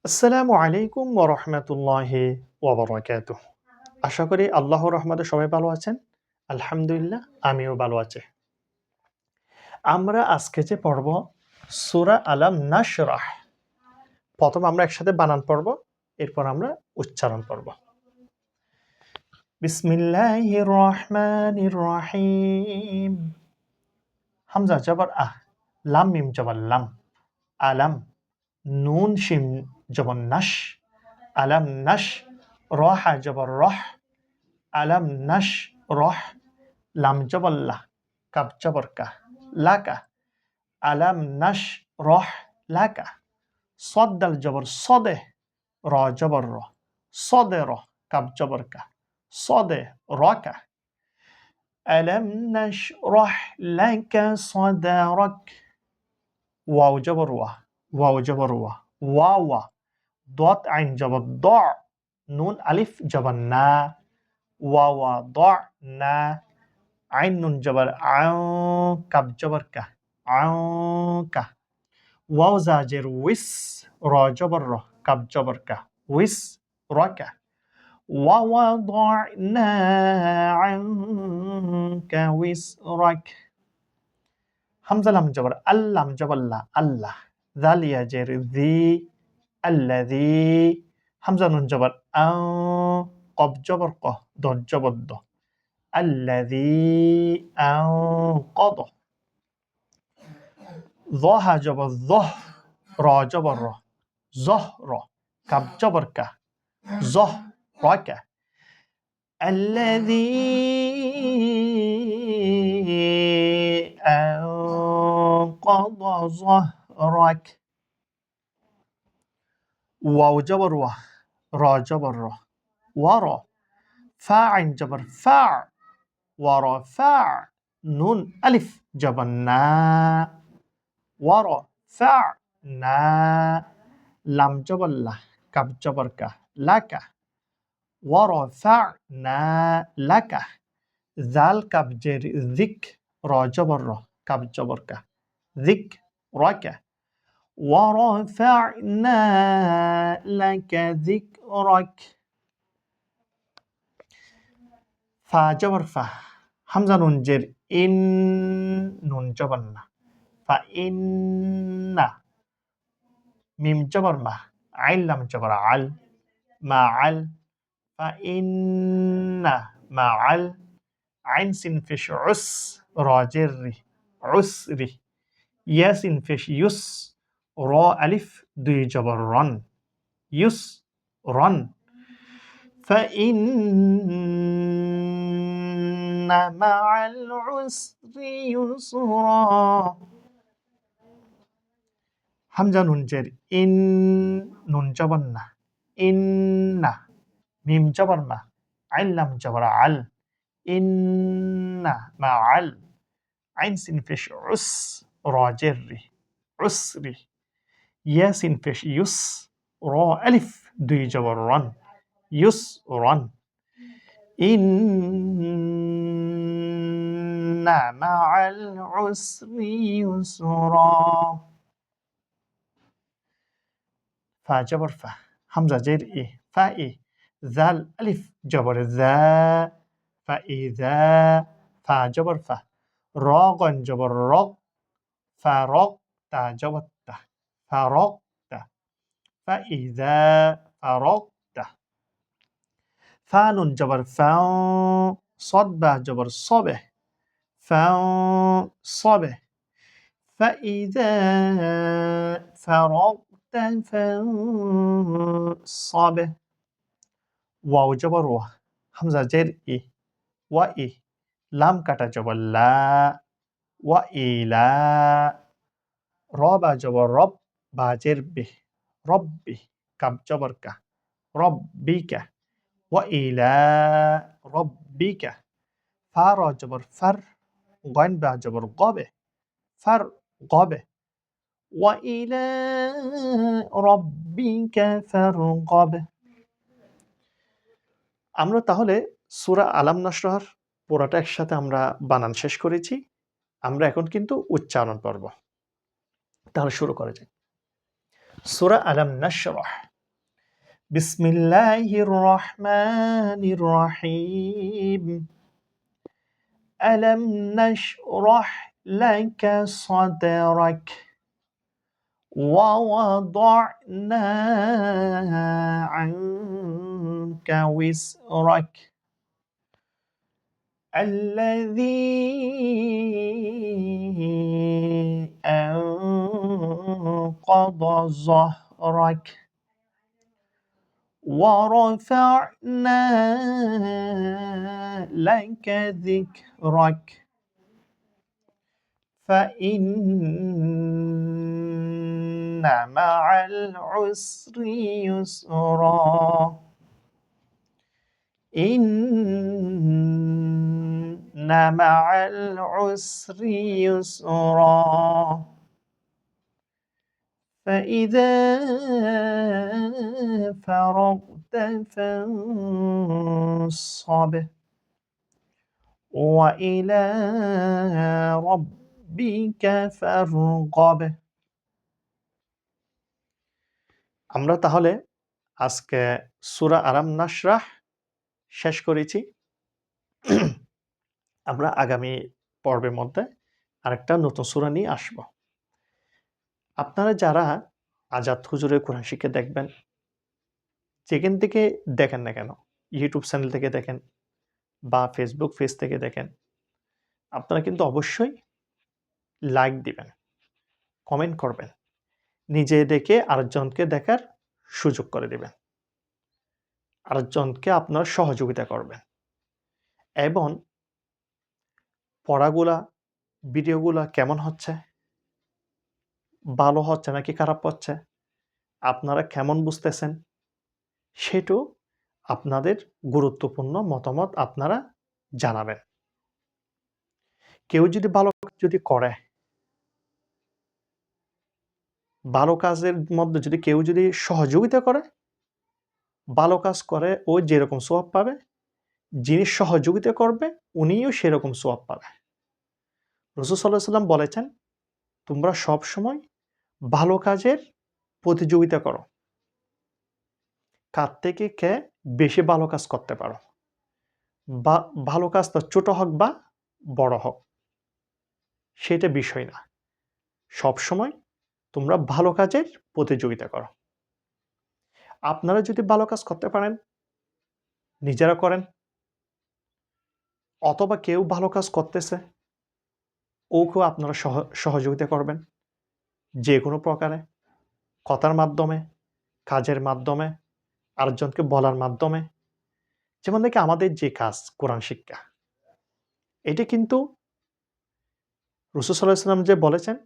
আসসালামু আলাইকুম ওয়া রাহমাতুল্লাহি ওয়া বারাকাতুহু। আশা করি আল্লাহর রহমতে সবাই ভালো আছেন। আলহামদুলিল্লাহ আমিও ভালো আছি। আমরা আজকে যে পড়ব সূরা আলাম নাশরাহ। প্রথম আমরা একসাথে বানান পড়ব, এরপর আমরা উচ্চারণ পড়ব। বিসমিল্লাহির রহমানির রহিম। হামজা জবর আহ, লাম মিম জবর লাম, আলাম, নুন শিন জবর নাশ, আলাম নাশ, রহা জবর রহ, আলাম নাশ রহ, লাম জবর লা, কাব জবর কা, লাকা, আলাম নাশ রহ লাকা, সদ দাল জবর সদে, র জবর র, সদে র, কাব জবর কা, সদে রকা, আলাম নাশ রহ লাকা সদরক, ওয়াও জবর ওয়া, ওয়াও জবর ওয়া, ওয়া ওয়া, দত আইন জবর দ, নুন আলিফ জবর না, ওয়া ওয়া দ না, আইন নুন জবর আও, কাব জবর কা, আও কা, ওয়াও জাজের উইস, র জবর র, কাব জবর কা, উইস রকা, ওয়া ওয়া ضعنا عنك وزرك। হামজা লাম জবর আল্লাম জবর লা, আল্লাহ, জাল ইয়াজের জি, আল্লাযী, হামজা নুন জবর আও, কব জবর ক, দত জবর দ, الذي أنقض، ظها جبر ظه، را جبر را، زهر، كب جبر ك، زهرك، الذي أنقض ظهرك، واو جبر و، را جبر را، ورا، فاع جبر فاع، ورا فاع، نون ألف جبر نا، ورفعنا، লাম জবর লা, কাব জবর কা, লাকা, ورفعنا لك، জাল কাব জের যিক, র জবর র, কাব জবর কা, যিক রকা, ورفعنا لك ذكرك، ফা জবর ফা, হামজা নুন জের ইন, নুন জবর না, ফা ইন্না, মিম জবর মা, আইন লাম জবর আল, মা আল, ফা ইন্না মা আল, আইন সিন ফিশ উস, রজের রি, উসরি, ইয়াসিন ফিশ ইউস, র আলিফ দুই জবর রন, ইউস রন, فإن مع العسر يسرا، হামজা নুন জের ইন, নুন জবর না, ইন্না, মিম জবর মা, আইন লাম জবর আল, ইন্না মা আল, আইন সিন ফিশ উস, র জের রি, উসরি, ইয়াসিন ফিশ ইউস, র আলিফ দুই জবর রন, ইউস রন, ইন্না মাআল উসরি ইউসরা, ফা জবর ফা, হামজা জের ই, ফা ই, জাল আলিফ জবর জা, ফা ই জা, ফা জবর ফা, র গন জবর রক, ফা রক, তা জবর তা, ফা রক তা, ফা ই জা, ফা রক তা, ফা নুন জবর ফাও, صد বা জবর সবে, ফাও সবে, فإذا فرغت فانصب، ওয়াও জবর ওয়া, হামজা জের ই, ওয়া ই, লাম কাটা জবর লা, ওয়া ইলা, র বা জবর রব, বা জের বে, রব্বি, কাব জবর কা, রব্বিকা, ওয়া ইলা রব্বিকা, ফা র জবর ফার, গইন বা জবর গবে, ফার গবে, وإلى ربك فارغب। আমরা তাহলে সূরা আলাম নাশরাহর পুরাটা একসাথে আমরা বানান শেষ করেছি। আমরা এখন কিন্তু উচ্চারণ পড়ব। তাহলে শুরু করা যাক। সূরা আলাম নাশরাহ। বিসমিল্লাহির রহমানির রহিম আলাম নাশরাহ লাকা সাদরাক ووضعنا عنك وزرك الذي أنقض ظهرك ورفعنا لك ذكرك فإن مع العسر يسرا إن مع العسر يسرا فإذا فرغت فانصب وإلى ربك فارغب আমরা তাহলে আজকে সূরা আলাম নাশরাহ শেষ করেছি। আমরা আগামী পর্বের মধ্যে আরেকটা নতুন সূরা নিয়ে আসব। আপনারা যারা আজাদ হুজুরের কোরআন শিক্ষা দেখবেন, যেখান থেকে দেখেন না কেন, ইউটিউব চ্যানেল থেকে দেখেন বা ফেসবুক পেজ থেকে দেখেন, আপনারা কিন্তু অবশ্যই লাইক দিবেন, কমেন্ট করবেন, নিজে দেখে আরেকজনকে দেখার সুযোগ করে দিবেন, আরেকজনকে আপনার সহযোগিতা করবেন এবং পড়াগুলা ভিডিওগুলা কেমন হচ্ছে, ভালো হচ্ছে নাকি খারাপ হচ্ছে, আপনারা কেমন বুঝতেছেন, সেটাও আপনাদের গুরুত্বপূর্ণ মতামত আপনারা জানাবেন। কেউ যদি ভালো যদি করে, ভালো কাজের মধ্যে যদি কেউ যদি সহযোগিতা করে, ভালো কাজ করে ও যেরকম সওয়াব পাবে, যিনি সহযোগিতা করবে উনিও সেরকম সওয়াব পাবে। রাসূল সাল্লাল্লাহু আলাইহি ওয়াসাল্লাম বলেছেন, তোমরা সবসময় ভালো কাজের প্রতিযোগিতা করো, কার থেকে কে বেশি ভালো কাজ করতে পারো, বা ভালো কাজটা ছোট হোক বা বড় হোক, সেটা বিষয় না। সবসময় তোমরা ভালো কাজের প্রতিযোগিতা করো। আপনারা যদি ভালো কাজ করতে পারেন, নিজেরা করেন, অথবা কেউ ভালো কাজ করতেছে, ওকেও আপনারা সহযোগিতা করবেন যে কোনো প্রকারে, কথার মাধ্যমে, কাজের মাধ্যমে, আরেকজনকে বলার মাধ্যমে। যেমন দেখি আমাদের যে কাজ কোরআন শিক্ষা, এটা কিন্তু রাসূল সাল্লাল্লাহু আলাইহি ওয়াসাল্লাম যে বলেছেন,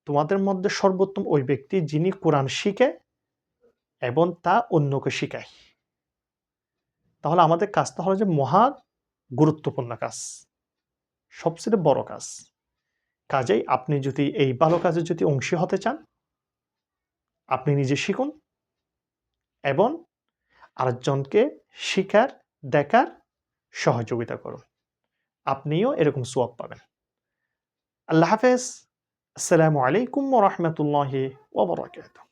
তোমাদের মধ্যে সর্বোত্তম ওই ব্যক্তি যিনি কোরআন শিখে এবং তা অন্যকে শিখায়। তাহলে আমাদের কাজটা হলো যে মহা গুরুত্বপূর্ণ কাজ, সবচেয়ে বড় কাজ। কাজেই আপনি যদি এই ভালো কাজে যদি অংশী হতে চান, আপনি নিজে শিখুন এবং আরেকজনকে শিখার, দেখার সহযোগিতা করুন। আপনিও এরকম সওয়াব পাবেন। আল্লাহ হাফেজ। আসসালামু আলাইকুম ওয়া রাহমাতুল্লাহি ওয়া বারাকাতুহু।